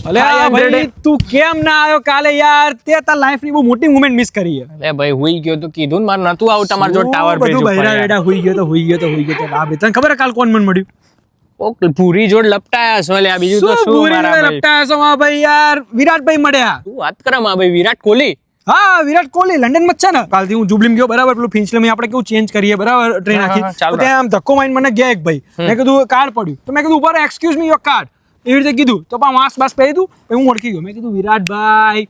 અલે ભાઈ તું કેમ ના આવ્યો કાલે યાર? તે તાર લાઈફ ની બહુ મોટી મોમેન્ટ મિસ કરી છે. અલે ભાઈ હુઈ ગયો તો કીધું ને મારે નતું આવું તમાર જો ટાવર બ્રિજ બધું ઉપર બૈરા યાર. બેડા હુઈ ગયો તો આ બે તને ખબર કાલ કોણ મને મળ્યું? ઓ ભૂરી જોડ લપટાયા છો લ્યા બીજું તો શું ભૂરી મારા જોડે ભાઈ. લપટાયા છો માં ભાઈ યાર? વિરાટભાઈ મળ્યા. તું વાત કરે માં ભાઈ વિરાટ કોહલી. હા વિરાટ કોહલી લંડન માં છે ને. કાલથી હું જુબલીમ ગયો બરાબર, પેલું ફિન્ચલેમ આપણે કેવું ચેન્જ કરીએ બરાબર ટ્રેન હા, આખી, હા, ચાલુ તો ત્યાં આમ ધક્કો મારીને મને ગયા એક ભાઈ, મેં કીધું કાર્ડ પડ્યું, તો મેં કીધું ઉપર એક્સક્યુઝ મી યોર કાર્ડ, એવી રીતે કીધું તો પણ માસ્ક બાસ્ક પહેરી દઉં, પછી હું ઓળખી ગયો, મેં કીધું વિરાટભાઈ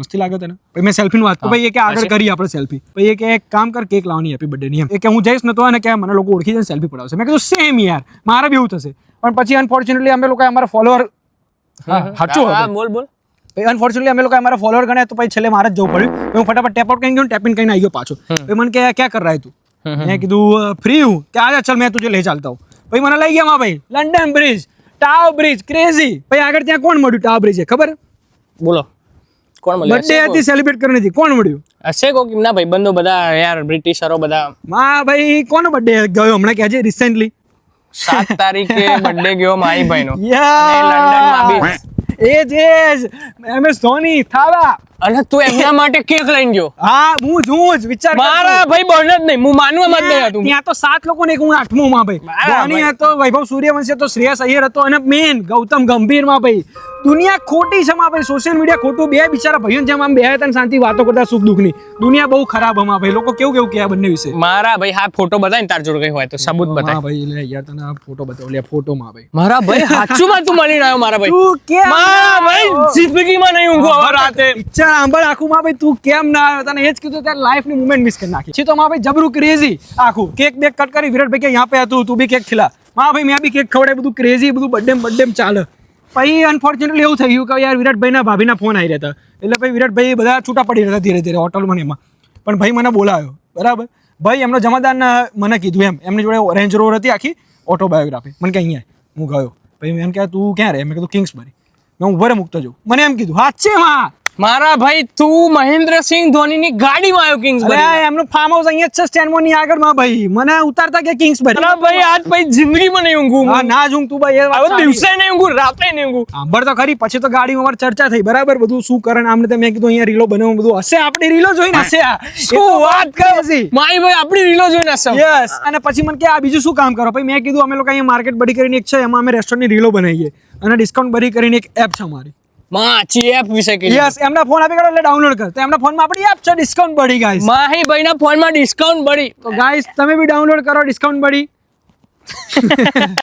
મસ્તી લાગે તને? પછી મેં સેલ્ફી નું વાત, તો ભાઈ એ કે આગળ કરી આપણે સેલ્ફી, પછી એ કે એક કામ કર કેક લાવવાની હેપી બર્થડે ની, એમ એ કે હું જઈશ ને તો એને કે મને લોકો ઓળખી જાય સેલ્ફી પડાવશે. મેં કીધું સેમ યાર મારે બી એવું થશે, પણ પછી અનફોર્ચ્યુનેટલી અમે લોકો અમારા ફોલોઅર સાચું હા બોલ બોલ. અનફોર્ચ્યુનેટલી અમે લોકો અમારા ફોલોઅર ગણ્યા, તો પછી છેલ્લે મારે જ જવું પડ્યું. હું ફટાફટ ટેપ આઉટ કરી ગયો, ટેપ ઇન કરીને આવી ગયો પાછો. પછી મને કે ક્યાં કર રહા તું? મેં કીધું ફ્રી હું, કે આજા ચલ મેં તુझे ले ચાલતા હું. પછી મને લઈ ગયા માં ભાઈ London bridge, tau bridge, crazy. પછી આગળ ત્યાં કોણ મળ્યું ટાવ બ્રિજ ખબર? બોલો કોણ મળ્યું? બર્થડે હતી સેલિબ્રેટ કરવાની હતી, કોણ મળ્યું? હશે કોક ના ભાઈ બંધો બધા યાર બ્રિટિશરો બધા. માં ભાઈ કોનો બર્થડે ગયો હમણાં કે આજે રિસેન્ટલી 7 તારીખે બર્થડે ગયો મારી ભાઈનો. યાર લંડનમાં બી એ જ MS ધોની થાવા. અને તું એમના માટે કેક લઈને ગયો? હા હું જ વિચાર મારા ભાઈ બને જ નહીં, હું માનવા માં જ નહીં હતું. ત્યાં તો 7 લોકો ને હું 8મો માં ભાઈ. ધોની હતો, વૈભવ સૂર્યવંશી હતો, શ્રેયસ અય્યર હતો, અને મેન ગૌતમ ગંભીર માં ભાઈ. દુનિયા ખોટી છે માં ભાઈ, સોશિયલ મીડિયા ખોટું. બે બિચારા ભાઈઓ જેમ આમ બેહ્યા હતા શાંતિ વાતો કરતા સુખ દુઃખ ની. દુનિયા બહુ ખરાબ હમા ભાઈ, લોકો કેવું કહે બંને વિશે. મારા ભાઈ હા ફોટો બતાય તાર જોડે કઈ હોય તો સબૂત બતાય. હા ભાઈ લે યાર તને ફોટો બતાવ લે, ફોટો માં ભાઈ. મારા ભાઈ સાચુમાં તું મળીને આવ્યો મારા ભાઈ? તું કેમ મારા ભાઈ જિંદગીમાં નહીં ઊંઘો હવે રાતે. પિક્ચર આંબળ આખું માં ભાઈ તું કેમ ના આવ્યો? તને એ જ કીધું ત્યારે લાઈફ ની મોમેન્ટ મિસ કરી નાખી છે. તો માં ભાઈ જબરું ક્રેઝી આખું કેક બેક કટ કરી, વિરાટભાઈ કે યહાં પે હતું, તું બી કેક ખિલા. માં ભાઈ મેં બી કેક ખવડાય, બધું ક્રેઝી, બધું બર્થડે ચાલે. પછી અનફોર્ચ્યુનેટલી એવું થયું કે યાર વિરાટભાઈના ભાભીના ફોન આવી રહ્યા હતા, એટલે પછી વિરાટભાઈ બધા છૂટા પડી રહ્યા હતા ધીરે ધીરે હોટલમાં એમાં. પણ ભાઈ મને બોલાવ્યો બરાબર, ભાઈ એમનો જમાદાર મને કીધું એમ, એમની જોડે રેન્જ રોવર હતી આખી ઓટોબાયોગ્રાફી. મને કે અહીંયા હું ગયો. પછી મેં એમ કહ્યા તું ક્યાં રહે? મેં કીધું કિંગ્સબરી. હું ઉભરે મૂકતો જાઉં. મને એમ કીધું હાચે માં મારા ભાઈ તું મહેન્દ્રસિંહ ધોનીની ગાડીમાં આવ્યો કિંગ્સબરી? અરે એમનું ફાર્મ હાઉસ અહીંયા જ છે સ્ટેન્ડમોર ની આગળ માં ભાઈ. મને ઉતારતા કે કિંગ્સબરી. મારા ભાઈ આજ ભાઈ જિંદગીમાં નહીં ઊંઘું. હા ના જ ઊંઘ તું ભાઈ, એ વાત હવે સાચી. દિવસે નહીં ઊંઘું, રાતે નહીં ઊંઘું. સાંભળ તો ખરી. પછી તો ગાડીમાં અમારી ચર્ચા થઈ બરાબર, બધું શું કરે આમને તો. મેં કીધું અહીંયા રીલો બનાવું, બધું હશે આપણી રીલો જોઈને હશે. આ શું વાત કરે છે માઈ ભાઈ? આપણી રીલો જોઈને હશે. યસ. અને પછી મને કે આ બીજું શું કામ કરો? પછી મેં કીધું અમે લોકો અહીંયા માર્કેટ બડી કરીને એક છે, એમાં અમે રેસ્ટોરન્ટની રીલો બનાવીએ, અને ડિસ્કાઉન્ટ બડી કરીને એક એપ છે અમારી. માચી એપ વિશે કે યસ. એમના ફોન આપી કરો એટલે ડાઉનલોડ કર, તો એમના ફોનમાં આપણી એપ છે ડિસ્કાઉન્ટ બડી ગાઈસ. માહી ભાઈના ફોનમાં ડિસ્કાઉન્ટ બળી. તો ગાઈસ તમે બી ડાઉનલોડ કરો ડિસ્કાઉન્ટ બડી.